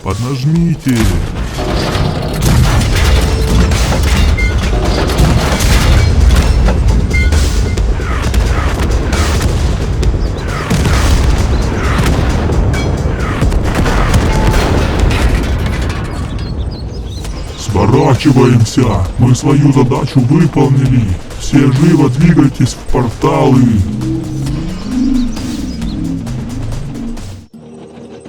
Поднажмите. Сворачиваемся. Мы свою задачу выполнили. Все живо двигайтесь в порталы.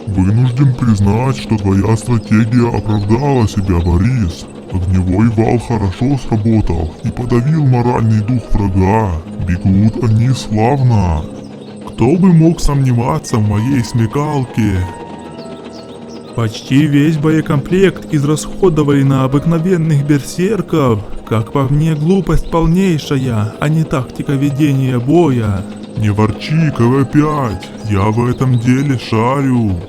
Вынужден признать, что твоя стратегия оправдала себя, Борис. Огневой вал хорошо сработал и подавил моральный дух врага. Бегут они славно. Кто бы мог сомневаться в моей смекалке? Почти весь боекомплект израсходовали на обыкновенных берсерков. Как по мне, глупость полнейшая, а не тактика ведения боя. Не ворчи, КВ-5, я в этом деле шарю.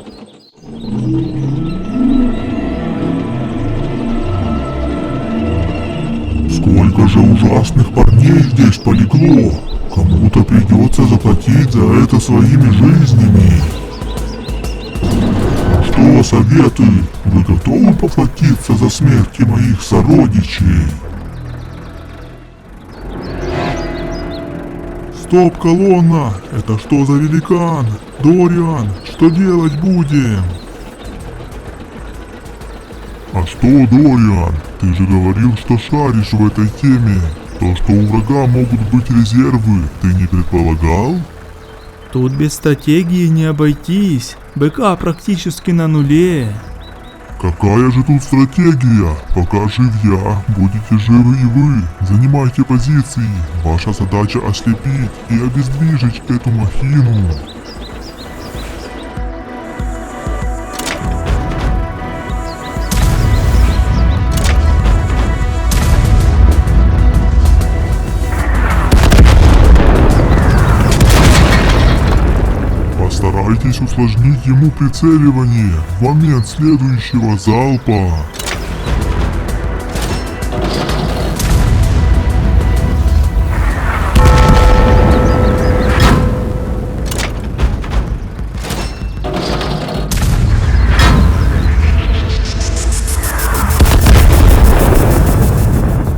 Сколько же ужасных парней здесь полегло. Кому-то придется заплатить за это своими жизнями. Что советы? Вы готовы поплатиться за смерти моих сородичей? Стоп, колонна! Это что за великан? Дориан, что делать будем? А что, Дориан? Ты же говорил, что шаришь в этой теме. То, что у врага могут быть резервы, ты не предполагал? Тут без стратегии не обойтись. БК практически на нуле. Какая же тут стратегия? Пока жив я, будете живы и вы. Занимайте позиции. Ваша задача ослепить и обездвижить эту махину. Постарайтесь усложнить ему прицеливание в момент следующего залпа.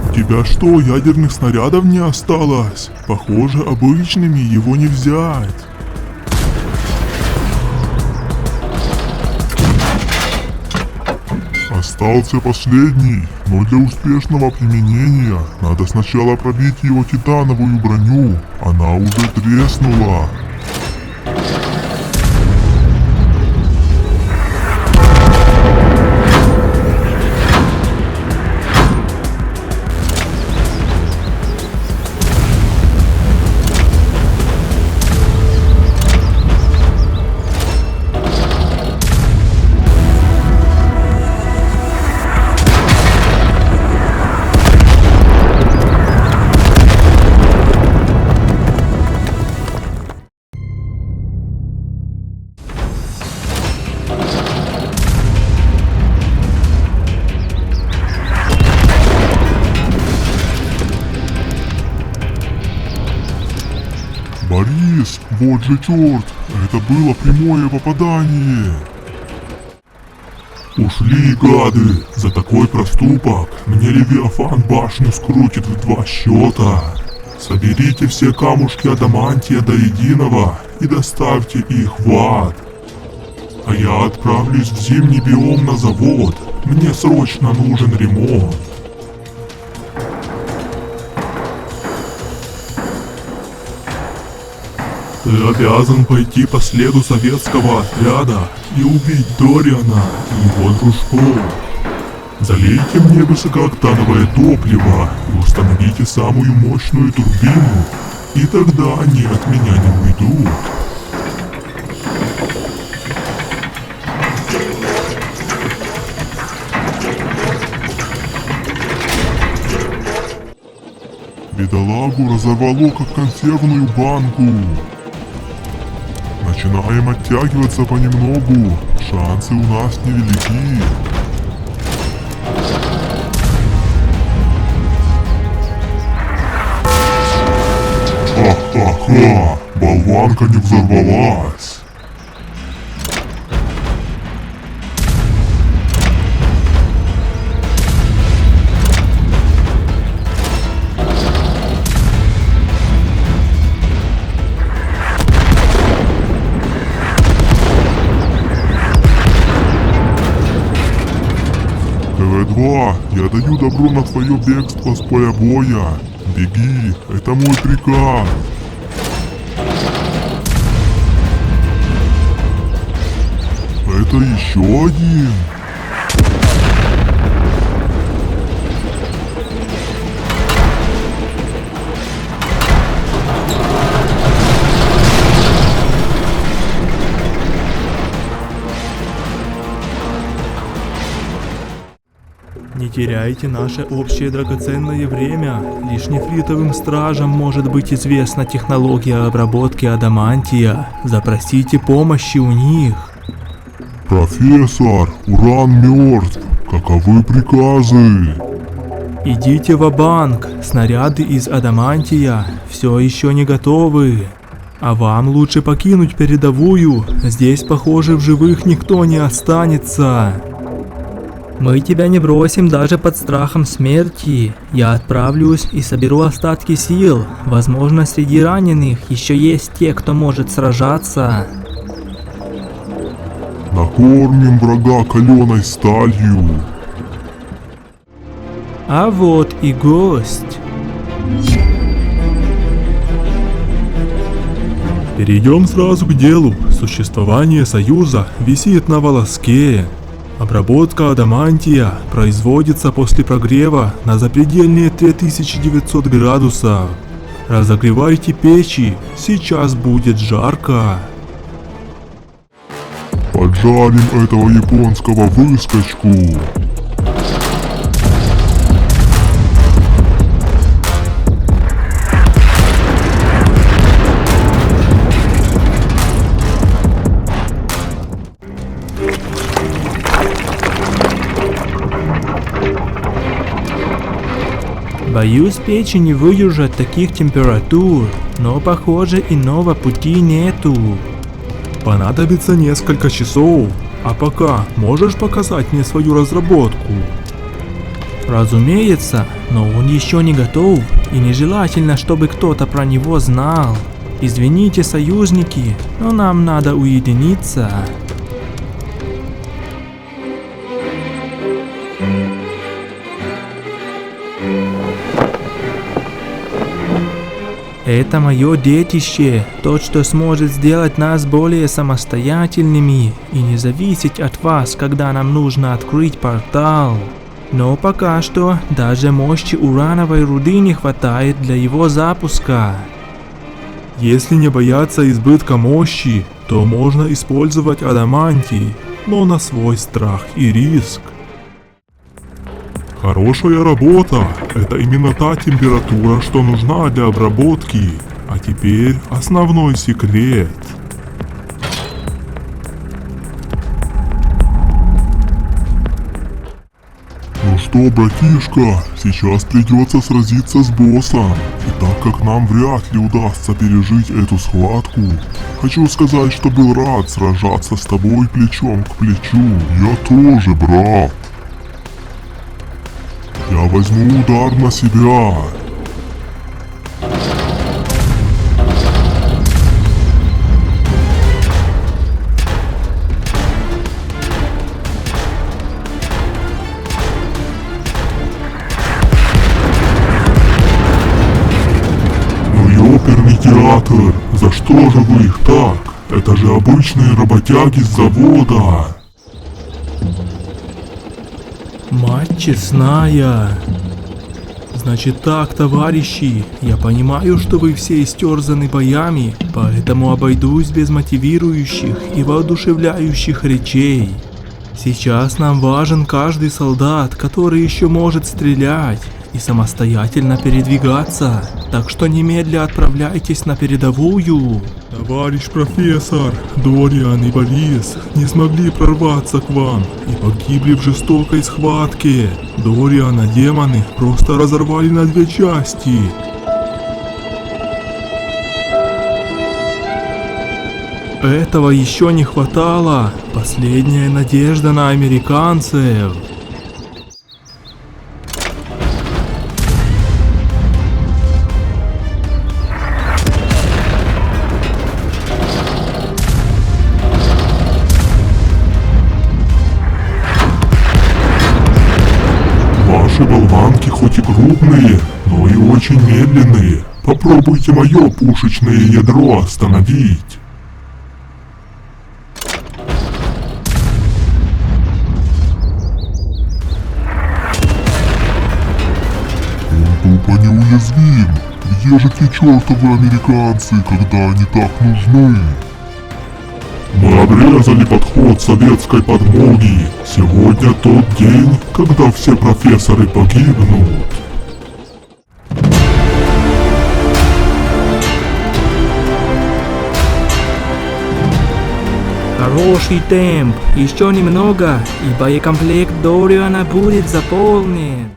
У тебя что, ядерных снарядов не осталось? Похоже, обычными его не взять. Остался последний, но для успешного применения надо сначала пробить его титановую броню. Она уже треснула. Борис, вот же черт, это было прямое попадание. Ушли, гады, за такой проступок мне Левиафан башню скрутит в 2 счета. Соберите все камушки адамантия до единого и доставьте их в ад. А я отправлюсь в зимний биом на завод, мне срочно нужен ремонт. Ты обязан пойти по следу советского отряда и убить Дориана и его дружков. Залейте мне высокооктановое топливо и установите самую мощную турбину, и тогда они от меня не уйдут. Бедолагу разорвало как консервную банку. Начинаем оттягиваться понемногу, шансы у нас невелики. Ха-ха-ха, болванка не взорвалась. КВ-2, я даю добро на твое бегство с поля боя. Беги, это мой приказ. Это еще один. Не теряйте наше общее драгоценное время. Лишь нефритовым стражам может быть известна технология обработки адамантия. Запросите помощи у них. Профессор, уран мертв. Каковы приказы? Идите ва-банк. Снаряды из адамантия все еще не готовы. А вам лучше покинуть передовую. Здесь, похоже, в живых никто не останется. Мы тебя не бросим даже под страхом смерти. Я отправлюсь и соберу остатки сил. Возможно, среди раненых еще есть те, кто может сражаться. Накормим врага каленой сталью. А вот и гость. Перейдем сразу к делу. Существование Союза висит на волоске. Обработка адамантия производится после прогрева на запредельные 3900 градусов. Разогревайте печи, сейчас будет жарко. Поджарим этого японского выскочку. Боюсь, печи не выдержат таких температур, но похоже иного пути нету. Понадобится несколько часов, а пока можешь показать мне свою разработку? Разумеется, но он еще не готов, и нежелательно, чтобы кто-то про него знал. Извините, союзники, но нам надо уединиться. Это мое детище, тот, что сможет сделать нас более самостоятельными и не зависеть от вас, когда нам нужно открыть портал. Но пока что даже мощи урановой руды не хватает для его запуска. Если не бояться избытка мощи, то можно использовать адамантий, но на свой страх и риск. Хорошая работа. Это именно та температура, что нужна для обработки. А теперь основной секрет. Ну что, братишка, сейчас придется сразиться с боссом. И так как нам вряд ли удастся пережить эту схватку, хочу сказать, что был рад сражаться с тобой плечом к плечу. Я тоже, брат. Я возьму удар на себя. Ну ёперный театр, за что же вы их так? Это же обычные работяги с завода. Мать честная. Значит так, товарищи, я понимаю, что вы все истерзаны боями, поэтому обойдусь без мотивирующих и воодушевляющих речей. Сейчас нам важен каждый солдат, который еще может стрелять и самостоятельно передвигаться, так что немедля отправляйтесь на передовую. Товарищ профессор, Дориан и Борис не смогли прорваться к вам и погибли в жестокой схватке. Дориана демоны просто разорвали на две части. Этого еще не хватало. Последняя надежда на американцев. Наши болванки хоть и крупные, но и очень медленные. Попробуйте мое пушечное ядро остановить. Он тупо неуязвим. Где же те чертовы американцы, когда они так нужны? Мы обрезали подход советской подмоги. Сегодня тот день, когда все профессоры погибнут. Хороший темп, еще немного, и боекомплект Дориана будет заполнен.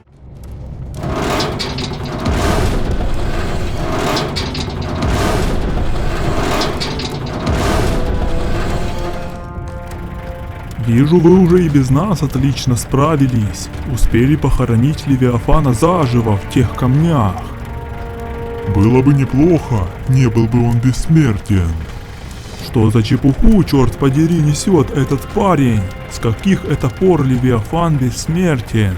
Вижу, вы уже и без нас отлично справились. Успели похоронить Левиафана заживо в тех камнях. Было бы неплохо, не был бы он бессмертен. Что за чепуху, черт подери, несет этот парень? С каких это пор Левиафан бессмертен?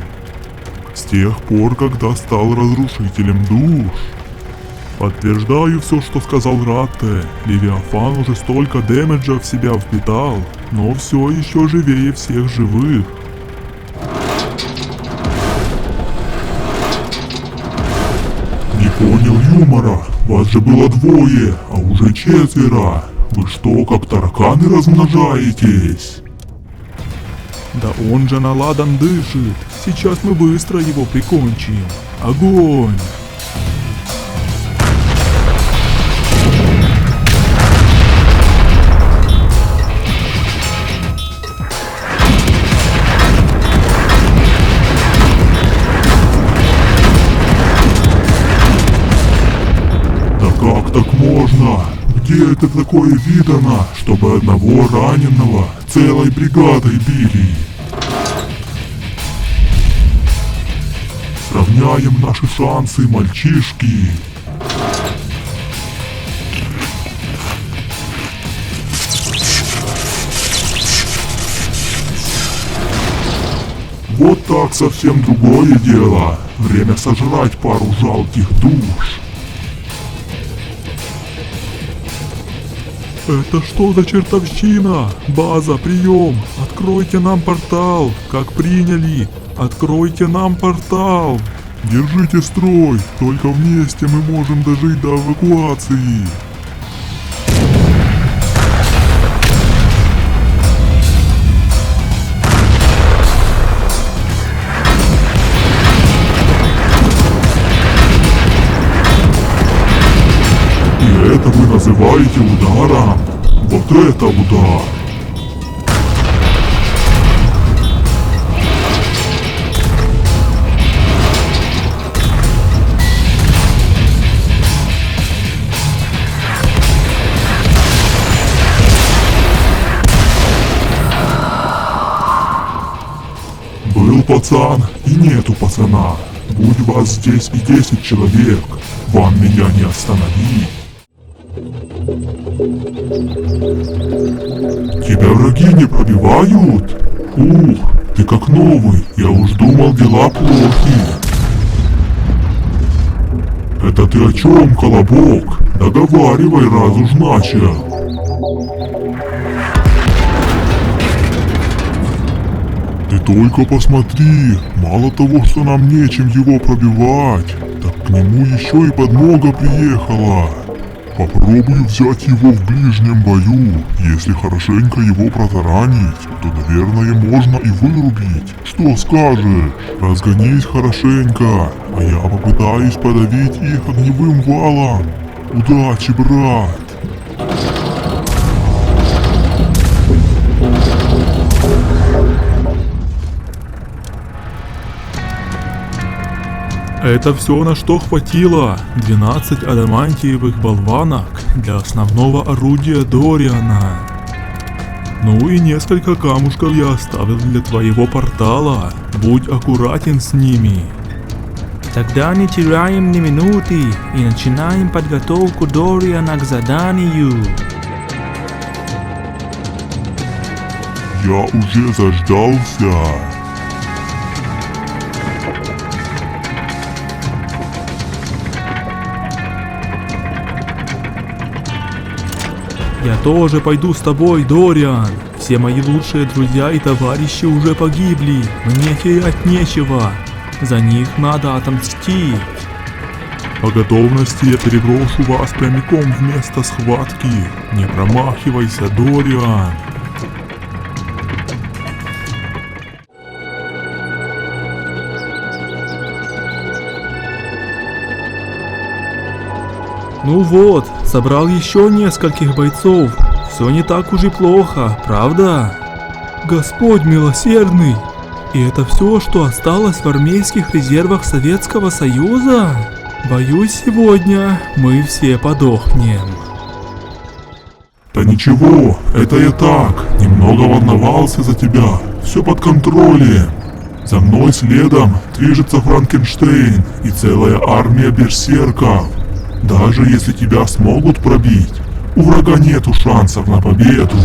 С тех пор, когда стал разрушителем душ. Подтверждаю все, что сказал Ратте. Левиафан уже столько дэмэджа в себя впитал, но все еще живее всех живых. Не понял юмора. Вас же было двое, а уже четверо. Вы что, как тараканы размножаетесь? Да он же наладан дышит. Сейчас мы быстро его прикончим. Огонь! Как так можно? Где это такое видано, чтобы одного раненого целой бригадой били? Сравняем наши шансы, мальчишки. Вот так совсем другое дело. Время сожрать пару жалких душ. Это что за чертовщина? База, прием! Откройте нам портал! Как приняли! Откройте нам портал! Держите строй, только вместе мы можем дожить до эвакуации. И это вы называете ударом? Вот это удар! Был пацан и нету пацана. Будь вас здесь и 10 человек, вам меня не остановить. Тебя враги не пробивают? Ух, ты как новый, я уж думал, дела плохи. Это ты о чем, Колобок? Договаривай, раз уж начал. Ты только посмотри, мало того, что нам нечем его пробивать, так к нему еще и подмога приехала. Попробую взять его в ближнем бою. Если хорошенько его протаранить, то, наверное, можно и вырубить. Что скажешь? Разгонись хорошенько, а я попытаюсь подавить их огневым валом. Удачи, брат! Это все, на что хватило. 12 адамантиевых болванок для основного орудия Дориана. Ну и несколько камушков я оставил для твоего портала. Будь аккуратен с ними. Тогда не теряем ни минуты и начинаем подготовку Дориана к заданию. Я уже заждался. Я тоже пойду с тобой, Дориан. Все мои лучшие друзья и товарищи уже погибли. Мне терять нечего. За них надо отомстить. По готовности я переброшу вас прямиком в место схватки. Не промахивайся, Дориан. Ну вот, собрал еще нескольких бойцов. Все не так уж и плохо, правда? Господь милосердный! И это все, что осталось в армейских резервах Советского Союза? Боюсь, сегодня мы все подохнем. Да ничего, это я так, немного волновался за тебя. Все под контролем. За мной следом движется Франкенштейн и целая армия берсерков. Даже если тебя смогут пробить, у врага нету шансов на победу.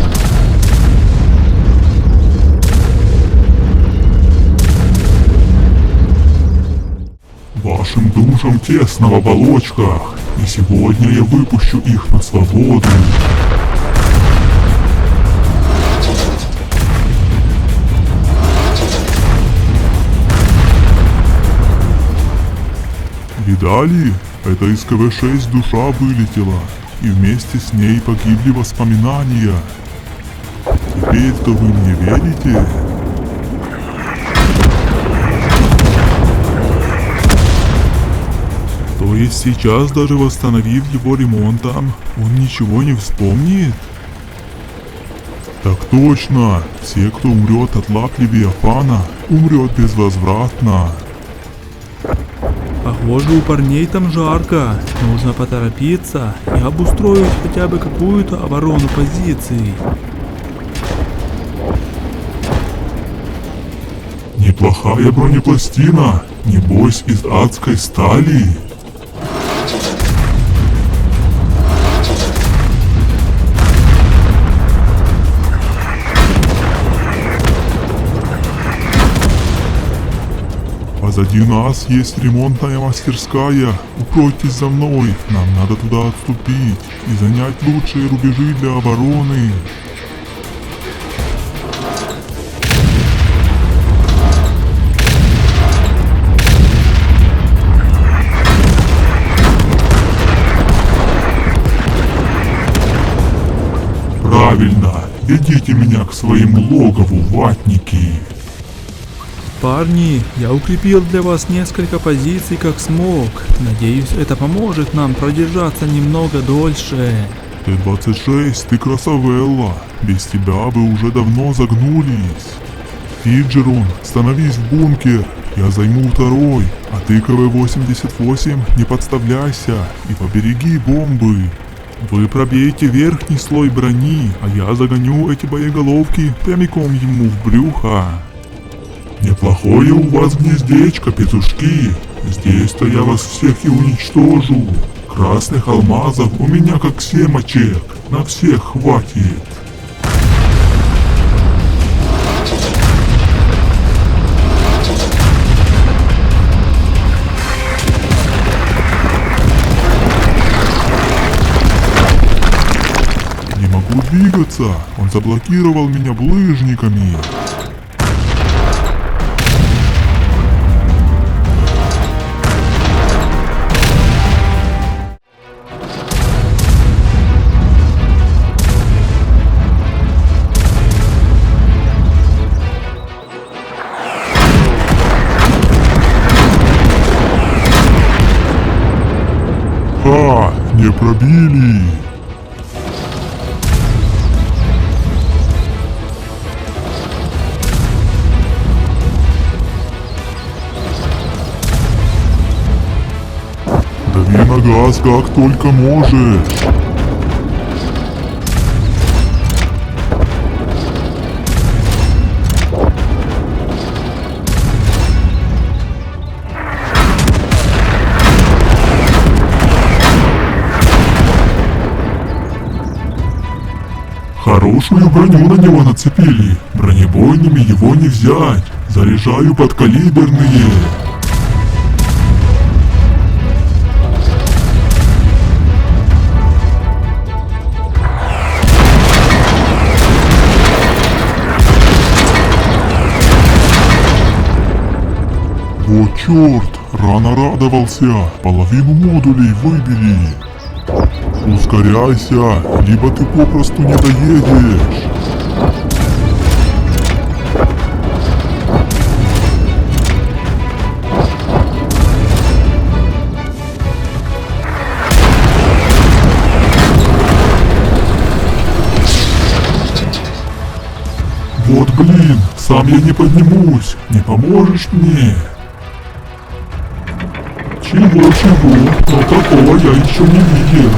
Вашим душам тесно в оболочках, и сегодня я выпущу их на свободу. Видали? Это из КВ-6 душа вылетела, и вместе с ней погибли воспоминания. Теперь-то вы мне верите? То есть сейчас, даже восстановив его ремонтом, он ничего не вспомнит? Так точно, все, кто умрет от лап Левиафана, умрет безвозвратно. Похоже, у парней там жарко. Нужно поторопиться и обустроить хотя бы какую-то оборону позиций. Неплохая бронепластина, небось из адской стали. Позади нас есть ремонтная мастерская. Укройтесь за мной. Нам надо туда отступить и занять лучшие рубежи для обороны. Правильно. Ведите меня к своему логову, ватники. Парни, я укрепил для вас несколько позиций как смог. Надеюсь, это поможет нам продержаться немного дольше. Т-26, ты красавелла. Без тебя бы уже давно загнулись. Фиджерон, становись в бункер. Я займу второй, а ты, КВ-88, не подставляйся и побереги бомбы. Вы пробейте верхний слой брони, а я загоню эти боеголовки прямиком ему в брюхо. Неплохое у вас гнездечко, петушки. Здесь-то я вас всех и уничтожу. Красных алмазов у меня как семечек. На всех хватит. Не могу двигаться. Он заблокировал меня булыжниками. Ха, не пробили. Дави на газ как только можешь. Хорошую броню на него нацепили. Бронебойными его не взять. Заряжаю подкалиберные. Вот черт, рано радовался, половину модулей выбери. Ускоряйся, либо ты попросту не доедешь. Вот блин, сам я не поднимусь, не поможешь мне? Чего, но такого я еще не видел.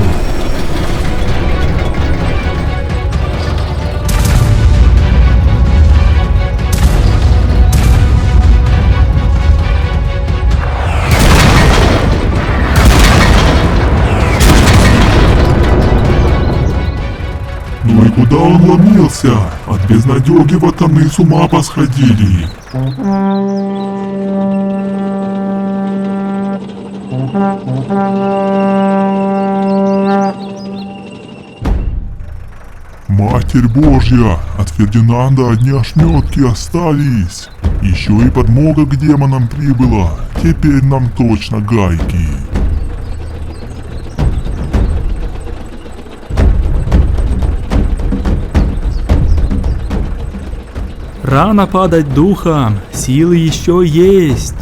Ну и куда он ломился? От безнадёги ватаны с ума посходили. Матерь Божья, от Фердинанда одни ошметки остались. Еще и подмога к демонам прибыла. Теперь нам точно гайки. Рано падать духом, силы еще есть.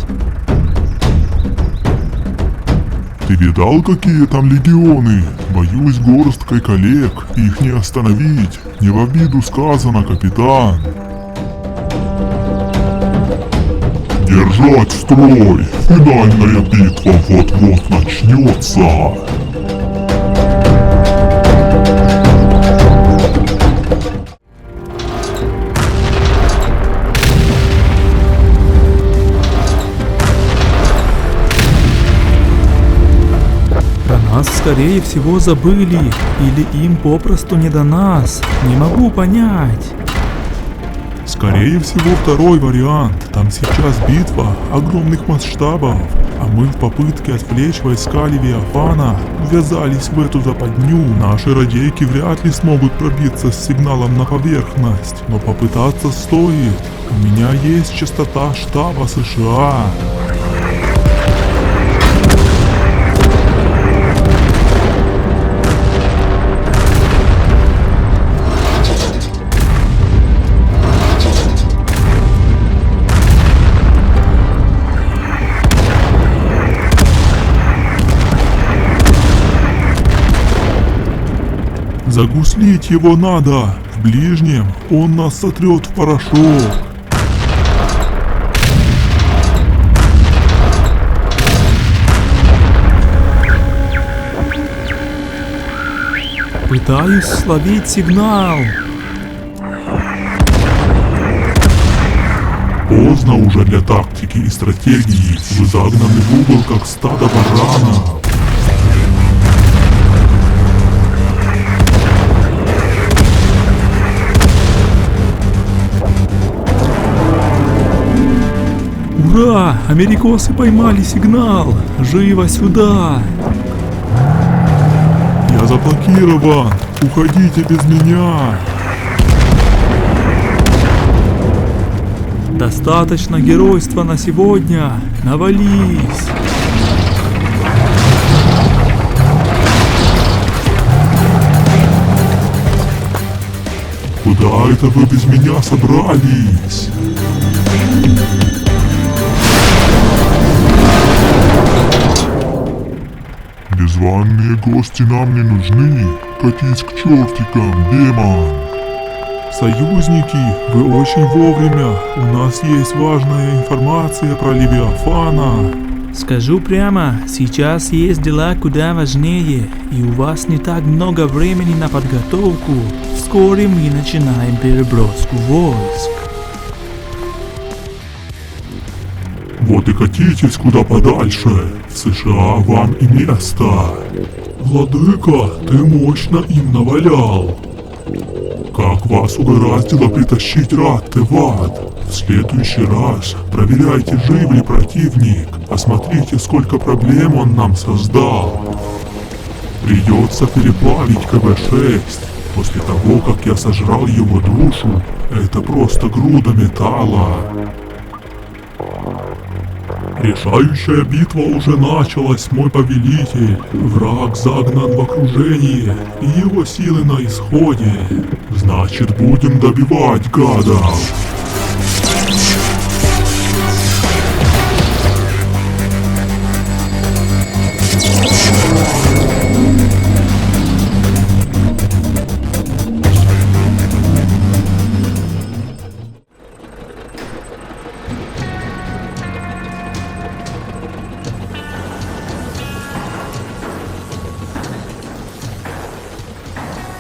Ты видал, какие там легионы? Боюсь, горсткой коллег, их не остановить. Не в обиду сказано, капитан. Держать строй! Финальная битва вот-вот начнется! Нас, скорее всего, забыли, или им попросту не до нас. Не могу понять. Скорее всего, второй вариант. Там сейчас битва огромных масштабов, а мы в попытке отвлечь войска Левиафана ввязались в эту западню. Наши радейки вряд ли смогут пробиться с сигналом на поверхность, но попытаться стоит. У меня есть частота штаба США. Загуслить его надо. В ближнем он нас сотрет в порошок. Пытаюсь словить сигнал. Поздно уже для тактики и стратегии. Вы загнаны в угол, как стадо баранов. Ура! Америкосы поймали сигнал! Живо сюда! Я заблокирован! Уходите без меня! Достаточно геройства на сегодня! Навались! Куда это вы без меня собрались? Незваные гости нам не нужны. Катись к чертикам, демон. Союзники, вы очень вовремя. У нас есть важная информация про Левиафана. Скажу прямо, сейчас есть дела куда важнее, и у вас не так много времени на подготовку. Вскоре мы начинаем переброску войск. Вот и катитесь куда подальше. В США вам и место. Владыка, ты мощно им навалял. Как вас угораздило притащить Ратте в ад? В следующий раз проверяйте, жив ли противник. Посмотрите, сколько проблем он нам создал. Придется переплавить КВ-6. После того, как я сожрал его душу, это просто груда металла. Решающая битва уже началась, мой повелитель. Враг загнан в окружение, и его силы на исходе. Значит, будем добивать гадов.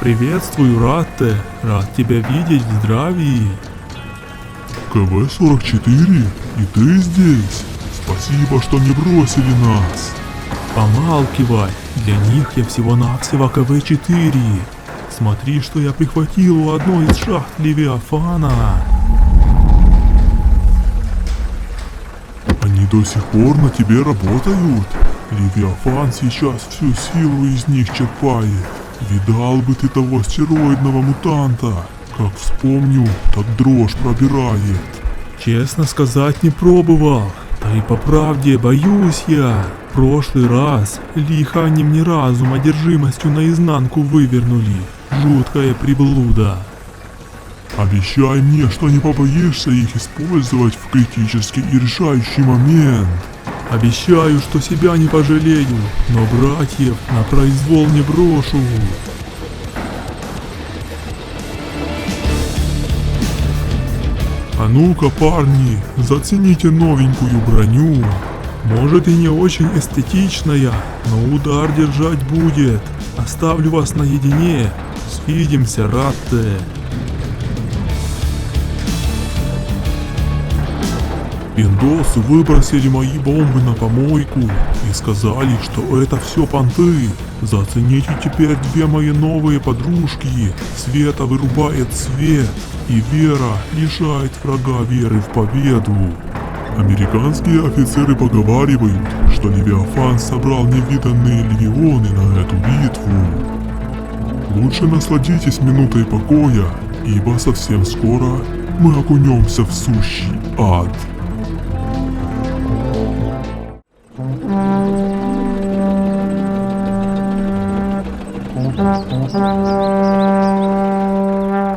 Приветствую, Ратте. Рад тебя видеть в здравии. КВ-44? И ты здесь? Спасибо, что не бросили нас. Помалкивай. Для них я всего-навсего КВ-4. Смотри, что я прихватил у одной из шахт Левиафана. Они до сих пор на тебе работают? Левиафан сейчас всю силу из них черпает. Видал бы ты того стероидного мутанта. Как вспомню, так дрожь пробирает. Честно сказать, не пробовал. Да и по правде боюсь я. В прошлый раз лихо они мне разум одержимостью наизнанку вывернули. Жуткая приблуда. Обещай мне, что не побоишься их использовать в критический и решающий момент. Обещаю, что себя не пожалею, но братьев на произвол не брошу. А ну-ка, парни, зацените новенькую броню. Может и не очень эстетичная, но удар держать будет. Оставлю вас наедине. Свидимся, Ратте. Пиндосы выбросили мои бомбы на помойку и сказали, что это все понты. Зацените теперь две мои новые подружки. Света вырубает свет, и Вера лишает врага веры в победу. Американские офицеры поговаривают, что Левиафан собрал невиданные легионы на эту битву. Лучше насладитесь минутой покоя, ибо совсем скоро мы окунемся в сущий ад.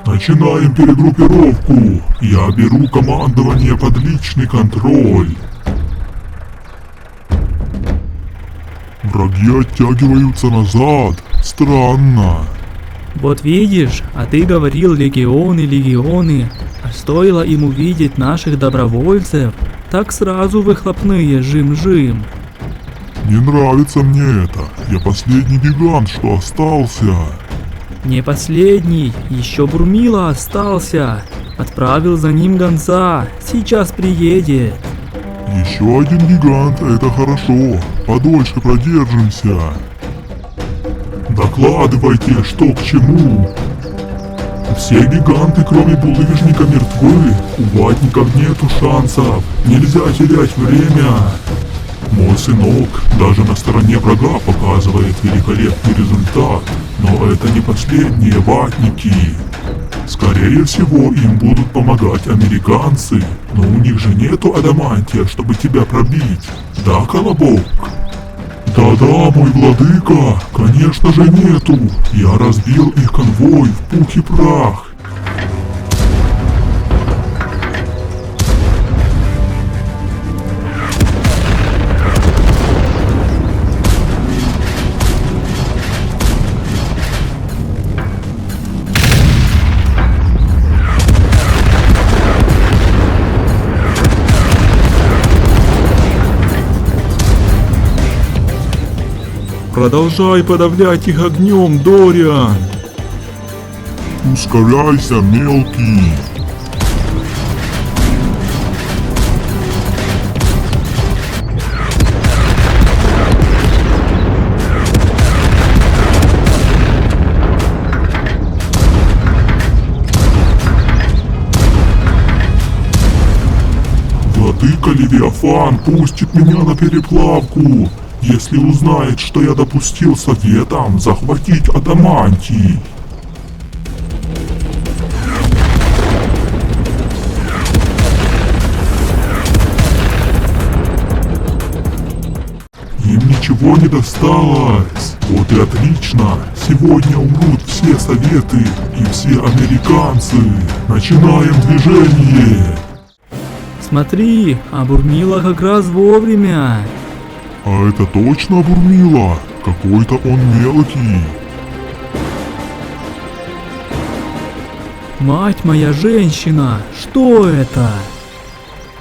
Начинаем перегруппировку. Я беру командование под личный контроль. Враги оттягиваются назад. Странно. Вот видишь, а ты говорил легионы, а стоило им увидеть наших добровольцев, так сразу выхлопные жим-жим. Не нравится мне это. Я последний гигант, что остался. Не последний, еще Бурмила остался. Отправил за ним гонца, сейчас приедет. Еще один гигант, это хорошо. Подольше продержимся. Докладывайте, что к чему. Все гиганты, кроме булыжника, мертвы. У ватников нету шансов. Нельзя терять время. Мой сынок даже на стороне врага показывает великолепный результат. Но это не последние ватники. Скорее всего, им будут помогать американцы. Но у них же нету адамантия, чтобы тебя пробить. Да, Колобок? Да-да, мой владыка, конечно же нету. Я разбил их конвой в пух и прах. Продолжай подавлять их огнем, Дориан. Ускоряйся, мелкий. Владыка Левиафан пустит меня на переплавку, если узнает, что я допустил советом захватить адамантий. ничего не досталось. Вот и отлично. Сегодня умрут все советы и все американцы. Начинаем движение. Смотри, а Бурмила как раз вовремя. А это точно Бурмила? Какой-то он мелкий. Мать моя женщина, что это?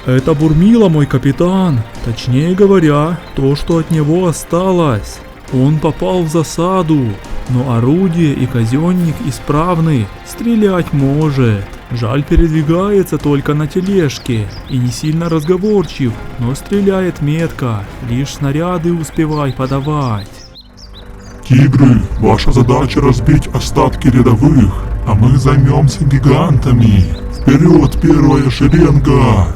Это Бурмила, мой капитан. Точнее говоря, то, что от него осталось. Он попал в засаду, но орудие и казенник исправны, стрелять может. Жаль, передвигается только на тележке и не сильно разговорчив, но стреляет метко, лишь снаряды успевай подавать. Тигры, ваша задача разбить остатки рядовых, а мы займемся гигантами. Вперед, первая шеренга!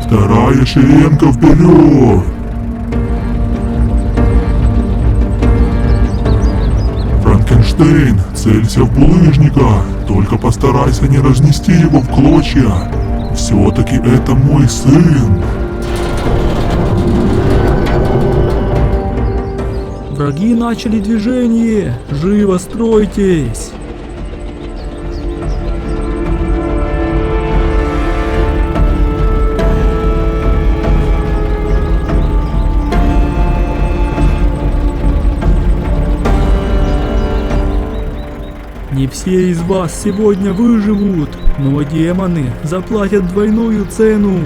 Вторая шеренга вперед! Франкенштейн, целься в булыжника, только постарайся не разнести его в клочья. Все-таки это мой сын. Враги начали движение, живо стройтесь. Не все из вас сегодня выживут, но демоны заплатят двойную цену.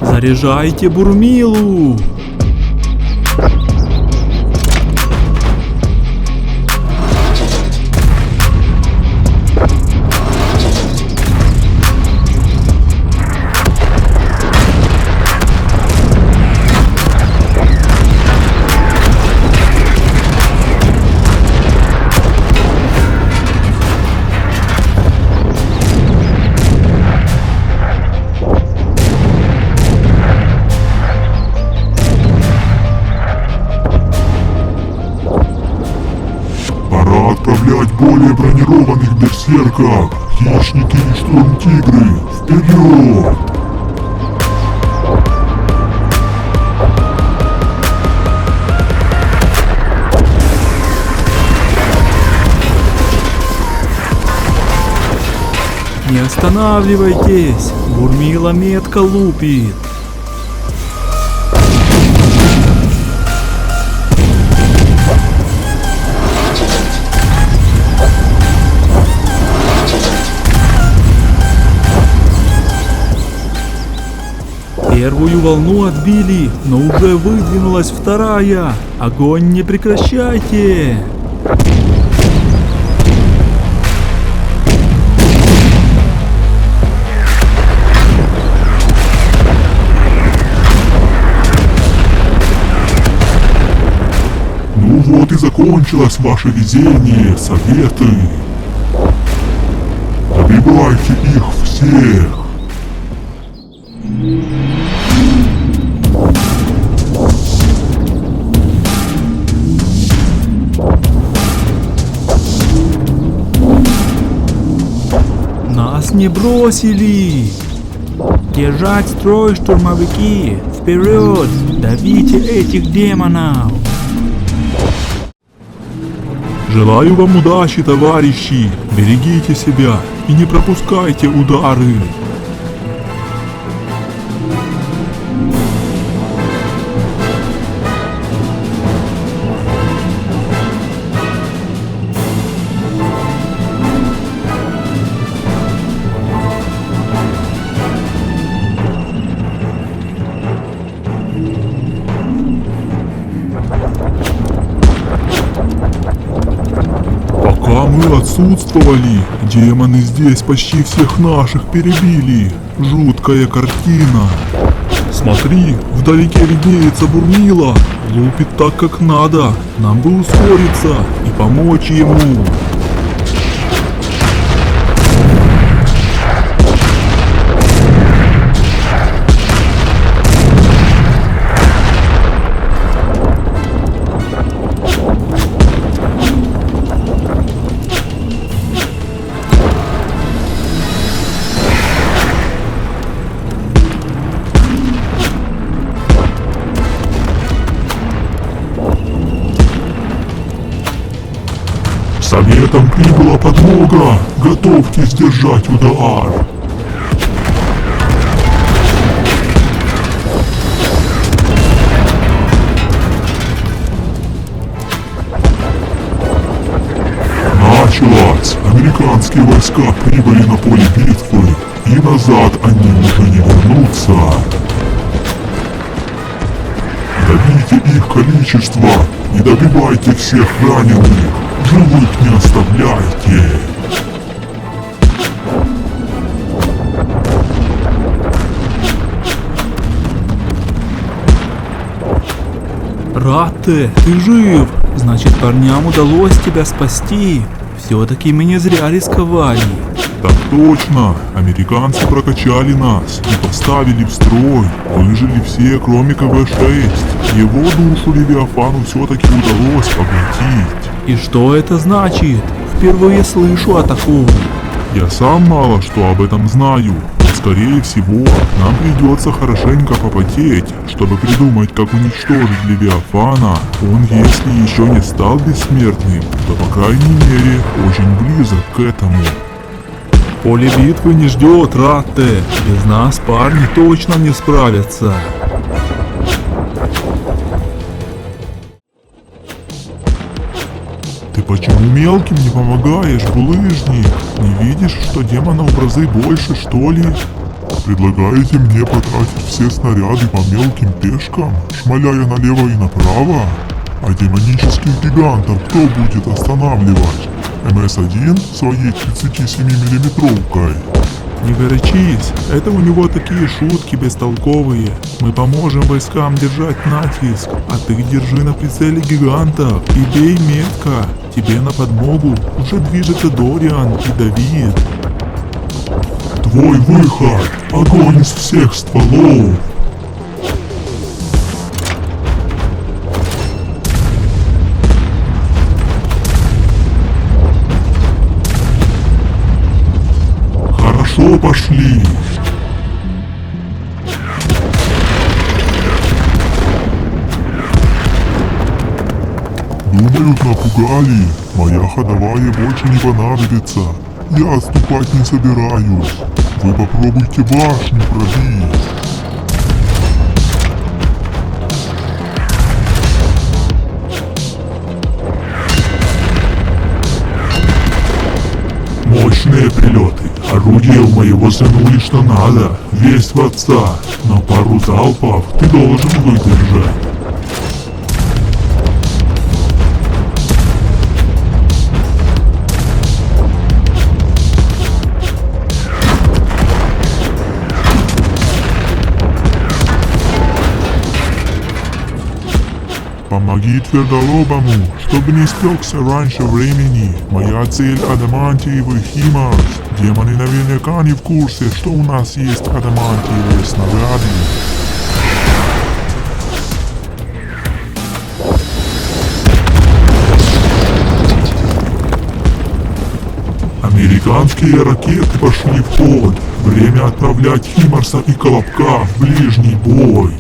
Заряжайте Бурмилу! Отправлять более бронированных берсерков. Хищники и штурм-тигры, вперед! Не останавливайтесь! Бурмила метко лупит! Первую волну отбили, но уже выдвинулась вторая. Огонь не прекращайте! Ну вот и закончилось ваше везение, советы. Добивайте их всех. Нас не бросили! Держать строй, штурмовики! Вперед! Давите этих демонов! Желаю вам удачи, товарищи! Берегите себя и не пропускайте удары! Пока мы отсутствовали, демоны здесь почти всех наших перебили. Жуткая картина. Смотри, вдалеке виднеется Бурмила. Лупит так, как надо. Нам бы ускориться и помочь ему. этом прибыла подмога. Готовьтесь держать удар. Началось! Американские войска прибыли на поле битвы, и назад они уже не вернутся. Добейте их количество и добивайте всех раненых, живых не оставляйте. Ратте, ты жив! Значит, парням удалось тебя спасти. Все-таки мы не зря рисковали. Так точно, американцы прокачали нас и поставили в строй. Выжили все, кроме КВ-6. Его душу Левиафану все-таки удалось поглотить. И что это значит? Впервые слышу о таком. Я сам мало что об этом знаю. Скорее всего, нам придется хорошенько попотеть, чтобы придумать, как уничтожить Левиафана. Он, если еще не стал бессмертным, то, по крайней мере, очень близок к этому. Поле битвы не ждет, Ратте. Без нас парни точно не справятся. Ты почему мелким не помогаешь, булыжник? Не видишь, что демонов в разы больше, что ли? Предлагаете мне потратить все снаряды по мелким пешкам, шмаляя налево и направо? А демонических гигантов кто будет останавливать? МС-1 своей 37-миллиметровкой? Не горячись, это у него такие шутки бестолковые. Мы поможем войскам держать натиск, а ты держи на прицеле гигантов и бей метко. Тебе на подмогу уже движется Дориан и Давид. Твой выход! Огонь из всех стволов! Хорошо, пошли! Думают, напугали. Моя ходовая больше не понадобится. Я отступать не собираюсь. Вы попробуйте башню пробить. Мощные прилеты. Орудие у моего занули что надо. Весь в отца. Но пару залпов ты должен выдержать. Помоги твердолобому, чтобы не спекся раньше времени. Моя цель — адамантиевый химарс. Демоны наверняка не в курсе, что у нас есть адамантиевые снаряды. Американские ракеты пошли в ход. Время отправлять химарса и колобка в ближний бой.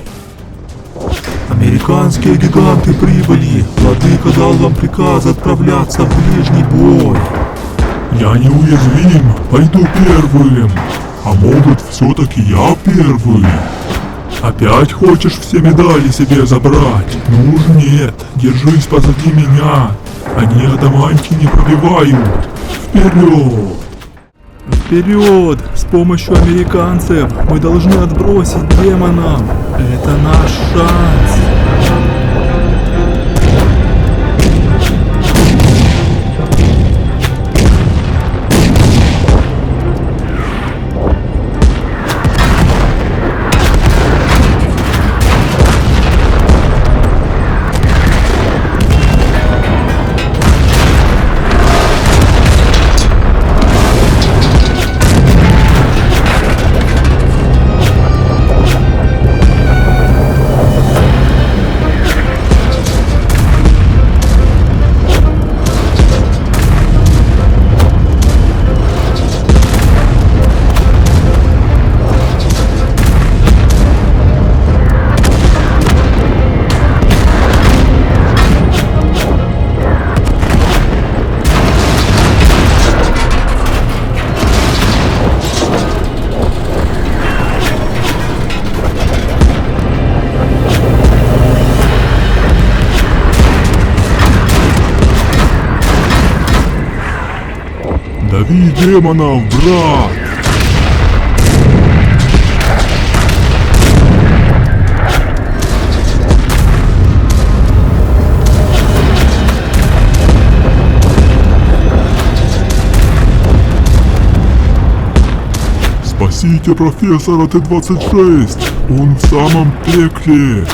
Американские гиганты прибыли. Владыка дал вам приказ отправляться в ближний бой. Я неуязвим, пойду первым. А может, все-таки я первый? Опять хочешь все медали себе забрать? Ну уж нет, держись позади меня. Они адамантий не пробивают. Вперед! Вперед! С помощью американцев мы должны отбросить демонов. Это наш шанс. демонов, брат! Спасите профессора Т-26! Он в самом пекле!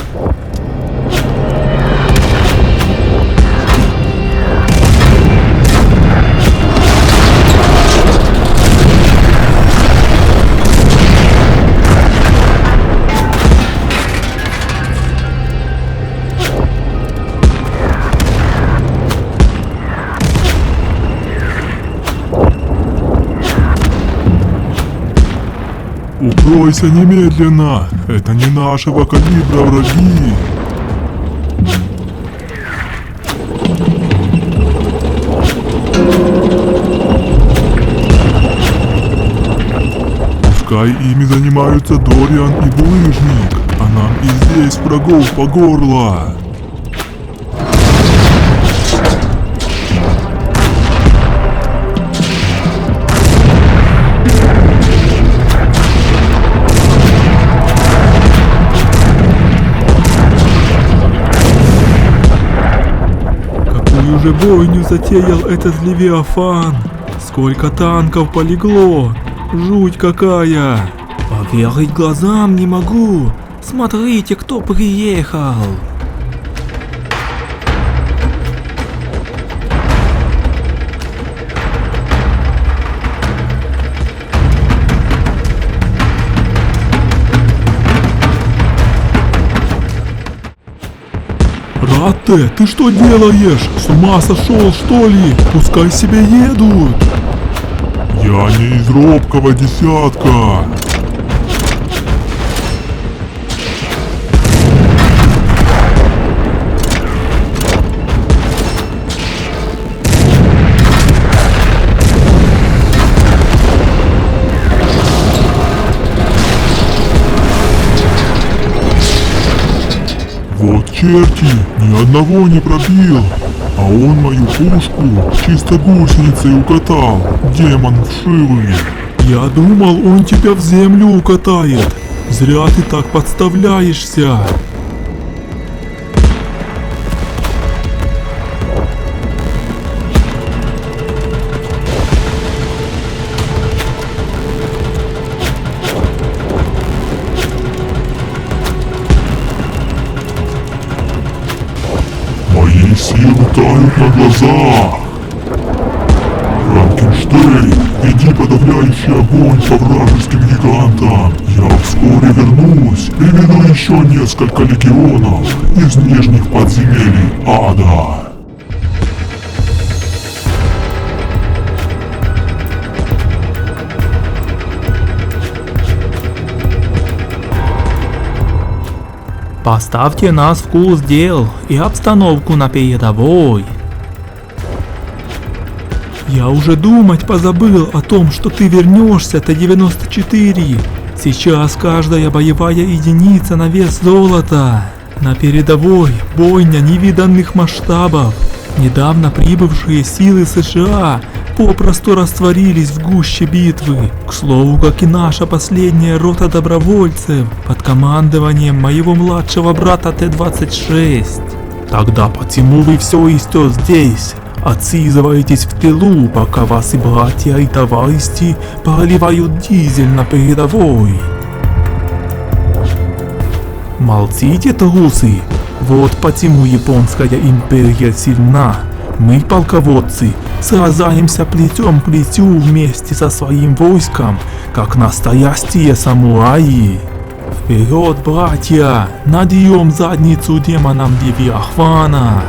Укройся немедленно! Это не нашего калибра враги! Пускай ими занимаются Дориан и Булыжник, а нам и здесь врагов по горло! Уже бойню затеял этот Левиафан. Сколько танков полегло. Жуть какая. Поверить глазам не могу. Смотрите, кто приехал. Ратте, ты что делаешь? С ума сошел, что ли? Пускай себе едут! Я не из робкого десятка! Вот черти, ни одного не пробил, а он мою пушку чисто гусеницей укатал, демон вшивый. Я думал, он тебя в землю укатает. Зря ты так подставляешься. Мои силы тают на глазах. Франкенштейн, веди подавляющий огонь по вражеским гигантам. Я вскоре вернусь, приведу еще несколько легионов из нижних подземелий ада. Поставьте нас в курс дел и обстановку на передовой. Я уже думать позабыл о том, что ты вернешься, Т-94. Сейчас каждая боевая единица на вес золота. На передовой бойня невиданных масштабов. Недавно прибывшие силы США попросту растворились в гуще битвы. К слову, как и наша последняя рота добровольцев под командованием моего младшего брата Т-26. Тогда почему вы все еще здесь? Отсиживаетесь в тылу, пока ваши братья и товарищи проливают дизель на передовой. Молчите, трусы. Вот почему японская империя сильна. Мы, полководцы, сражаемся плечом к плечу вместе со своим войском, как настоящие самураи. Вперед, братья, надерем задницу демонам Левиафана.